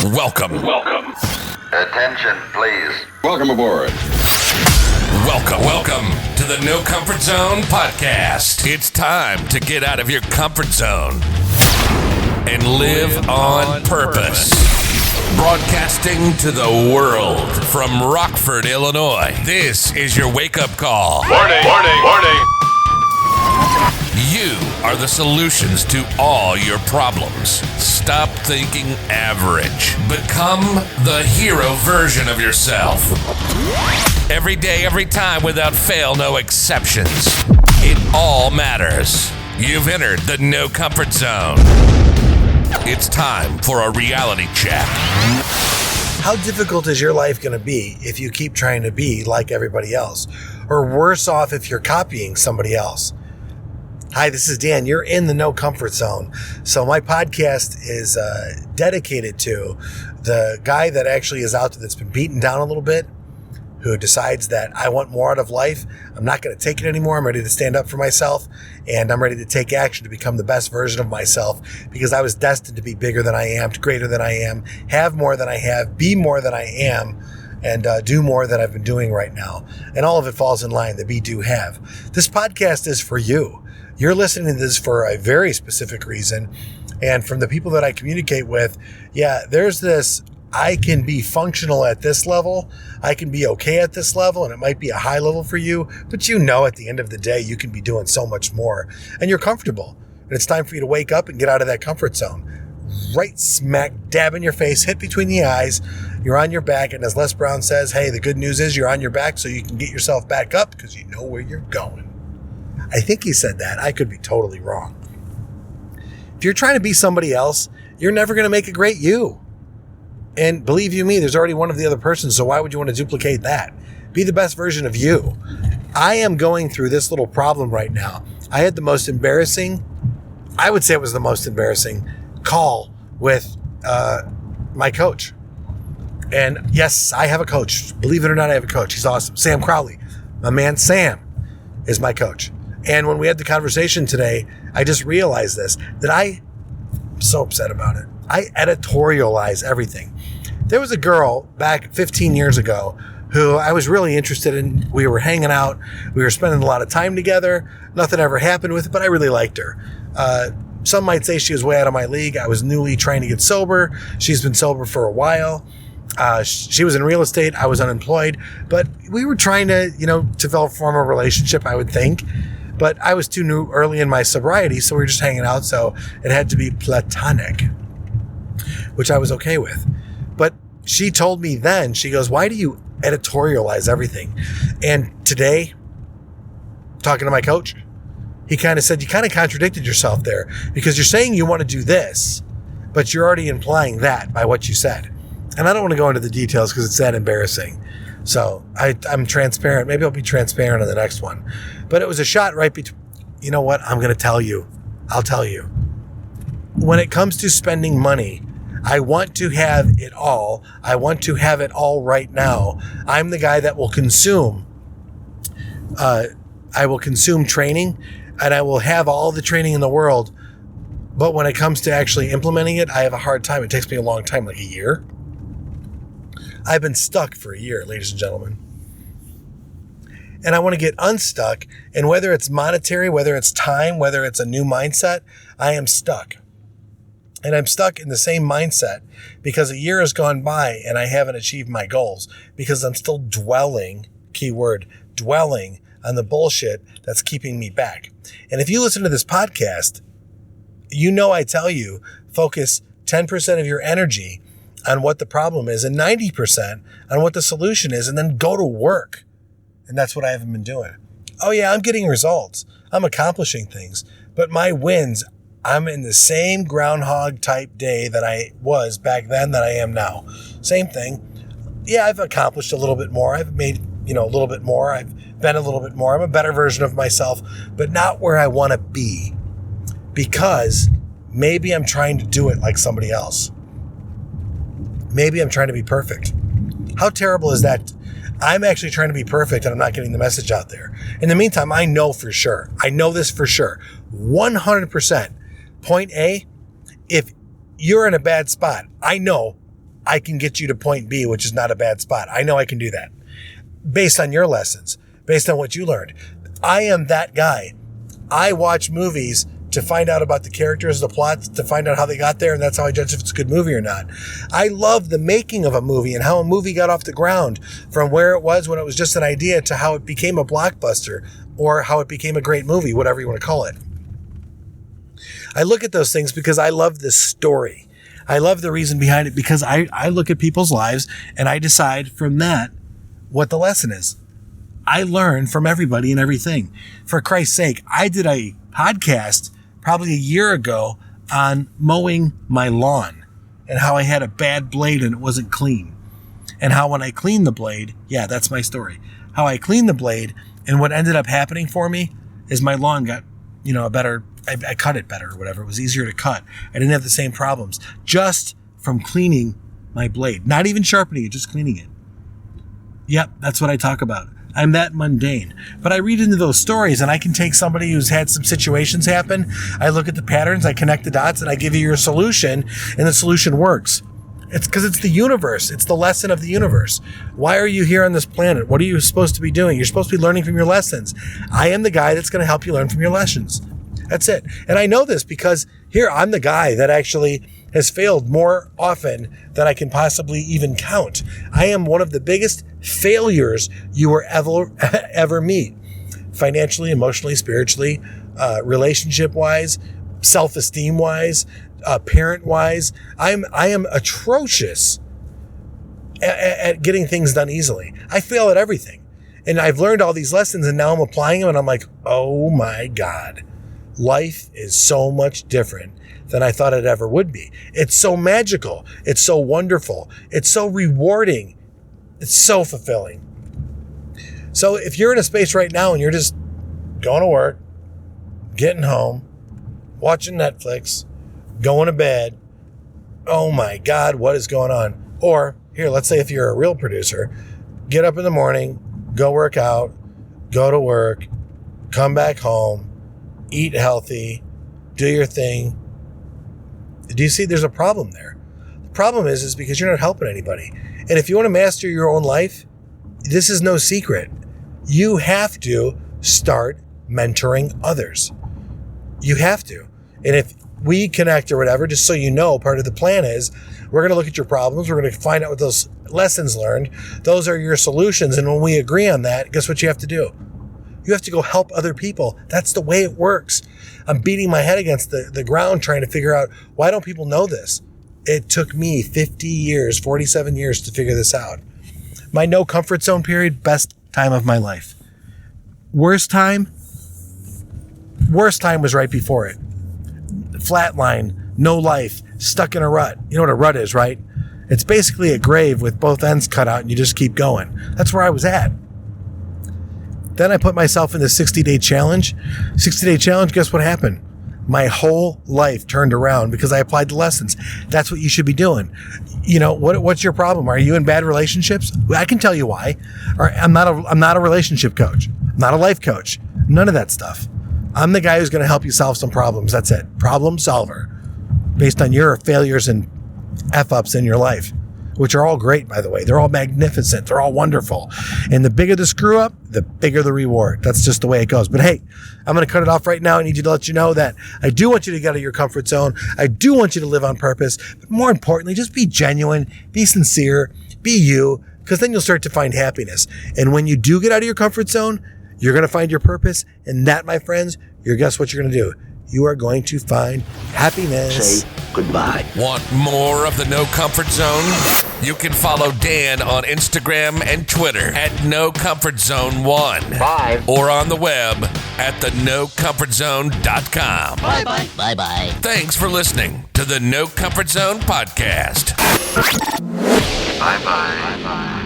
Welcome. Attention, please. Welcome aboard. Welcome to the No Comfort Zone podcast. It's time to get out of your comfort zone and live on purpose. Broadcasting to the world from Rockford, Illinois. This is your wake-up call. Warning. You are the solutions to all your problems. Stop thinking average. Become the hero version of yourself. Every day, every time, without fail, no exceptions. It all matters. You've entered the No Comfort Zone. It's time for a reality check. How difficult is your life going to be if you keep trying to be like everybody else? Or worse off if you're copying somebody else? Hi, this is Dan. You're in the No Comfort Zone. So my podcast is dedicated to the guy that actually is out there that's been beaten down a little bit, who decides that I want more out of life. I'm not going to take it anymore. I'm ready to stand up for myself, and I'm ready to take action to become the best version of myself, because I was destined to be bigger than I am, greater than I am, have more than I have, be more than I am, and do more than I've been doing right now. And all of it falls in line, the be, do, have. This podcast is for you. You're listening to this for a very specific reason. And from the people that I communicate with, there's this, I can be functional at this level. I can be okay at this level, and it might be a high level for you, but you know at the end of the day, you can be doing so much more, and you're comfortable. And it's time for you to wake up and get out of that comfort zone. Right smack dab in your face, hit between the eyes. You're on your back, and as Les Brown says, hey, the good news is you're on your back so you can get yourself back up because you know where you're going. I think he said that. I could be totally wrong. If you're trying to be somebody else, you're never going to make a great you. And believe you me, there's already one of the other person, so why would you want to duplicate that? Be the best version of you. I am going through this little problem right now. I had the most embarrassing, I would say it was the most embarrassing call with my coach. And yes, I have a coach. Believe it or not, I have a coach. He's awesome. Sam Crowley. My man Sam is my coach. And when we had the conversation today, I just realized this, that I'm so upset about it. I editorialize everything. There was a girl back 15 years ago who I was really interested in. We were hanging out. We were spending a lot of time together. Nothing ever happened with it, but I really liked her. Some might say she was way out of my league. I was newly trying to get sober. She's been sober for a while. She was in real estate. I was unemployed, but we were trying to, develop form a relationship, I would think. But I was too new early in my sobriety, so we were just hanging out. So it had to be platonic, which I was okay with. But she told me then, she goes, why do you editorialize everything? And today, talking to my coach, he kind of said, you kind of contradicted yourself there, because you're saying you want to do this, but you're already implying that by what you said. And I don't want to go into the details because it's that embarrassing. So I'm transparent. Maybe I'll be transparent on the next one. But it was a shot right between, you know what? I'm going to tell you. I'll tell you. When it comes to spending money, I want to have it all. I want to have it all right now. I'm the guy that will consume. I will consume training, and I will have all the training in the world. But when it comes to actually implementing it, I have a hard time. It takes me a long time, like a year. I've been stuck for a year, ladies and gentlemen. And I want to get unstuck. And whether it's monetary, whether it's time, whether it's a new mindset, I am stuck. And I'm stuck in the same mindset because a year has gone by and I haven't achieved my goals because I'm still dwelling, keyword, dwelling on the bullshit that's keeping me back. And if you listen to this podcast, you know I tell you, focus 10% of your energy on what the problem is and 90% on what the solution is, and then go to work. And that's what I haven't been doing. Oh yeah, I'm getting results. I'm accomplishing things. But my wins, I'm in the same groundhog type day that I was back then that I am now. Same thing. Yeah, I've accomplished a little bit more. I've made, a little bit more. I've been a little bit more. I'm a better version of myself, but not where I want to be, because maybe I'm trying to do it like somebody else. Maybe I'm trying to be perfect. How terrible is that? I'm actually trying to be perfect and I'm not getting the message out there. In the meantime, I know for sure. I know this for sure. 100%. Point A, if you're in a bad spot, I know I can get you to point B, which is not a bad spot. I know I can do that based on your lessons, based on what you learned. I am that guy. I watch movies to find out about the characters, the plots, to find out how they got there, and that's how I judge if it's a good movie or not. I love the making of a movie and how a movie got off the ground from where it was when it was just an idea to how it became a blockbuster or how it became a great movie, whatever you want to call it. I look at those things because I love the story. I love the reason behind it because I look at people's lives and I decide from that what the lesson is. I learn from everybody and everything. For Christ's sake, I did a podcast probably a year ago on mowing my lawn and how I had a bad blade and it wasn't clean. And how when I cleaned the blade, yeah, that's my story. How I cleaned the blade and what ended up happening for me is my lawn got, a better, I cut it better or whatever. It was easier to cut. I didn't have the same problems just from cleaning my blade. Not even sharpening it, just cleaning it. Yep, that's what I talk about. I'm that mundane. But I read into those stories and I can take somebody who's had some situations happen. I look at the patterns, I connect the dots, and I give you your solution, and the solution works. It's because it's the universe. It's the lesson of the universe. Why are you here on this planet? What are you supposed to be doing? You're supposed to be learning from your lessons. I am the guy that's going to help you learn from your lessons. That's it. And I know this because here I'm the guy that actually has failed more often than I can possibly even count. I am one of the biggest failures you will ever meet. Financially, emotionally, spiritually, relationship-wise, self-esteem-wise, parent-wise. I am atrocious at getting things done easily. I fail at everything. And I've learned all these lessons and now I'm applying them and I'm like, oh my God, life is so much different than I thought it ever would be. It's so magical. It's so wonderful. It's so rewarding. It's so fulfilling. So if you're in a space right now and you're just going to work, getting home, watching Netflix, going to bed, oh my God, what is going on? Or here, let's say if you're a real producer, get up in the morning, go work out, go to work, come back home, eat healthy, do your thing. Do you see there's a problem there? The problem is because you're not helping anybody. And if you want to master your own life, this is no secret. You have to start mentoring others. You have to. And if we connect or whatever, just so you know, part of the plan is we're going to look at your problems. We're going to find out what those lessons learned. Those are your solutions. And when we agree on that, guess what you have to do? You have to go help other people. That's the way it works. I'm beating my head against the ground trying to figure out, why don't people know this? It took me 47 years to figure this out. My no comfort zone period, best time of my life. Worst time was right before it. Flatline, no life, stuck in a rut. You know what a rut is, right? It's basically a grave with both ends cut out and you just keep going. That's where I was at. Then I put myself in the 60-day challenge. 60-day challenge, guess what happened? My whole life turned around because I applied the lessons. That's what you should be doing. What's your problem? Are you in bad relationships? I can tell you why. I'm not a relationship coach. I'm not a life coach. None of that stuff. I'm the guy who's going to help you solve some problems. That's it. Problem solver. Based on your failures and F-ups in your life, which are all great, by the way. They're all magnificent. They're all wonderful. And the bigger the screw up, the bigger the reward. That's just the way it goes. But hey, I'm going to cut it off right now. I need you to let you know that I do want you to get out of your comfort zone. I do want you to live on purpose. But more importantly, just be genuine, be sincere, be you, because then you'll start to find happiness. And when you do get out of your comfort zone, you're going to find your purpose. And that, my friends, guess what you're going to do? You are going to find happiness. Say goodbye. Want more of the No Comfort Zone? You can follow Dan on Instagram and Twitter at NoComfortZone1. Bye. Or on the web at thenocomfortzone.com. Bye-bye. Bye-bye. Thanks for listening to the No Comfort Zone podcast. Bye-bye. Bye-bye.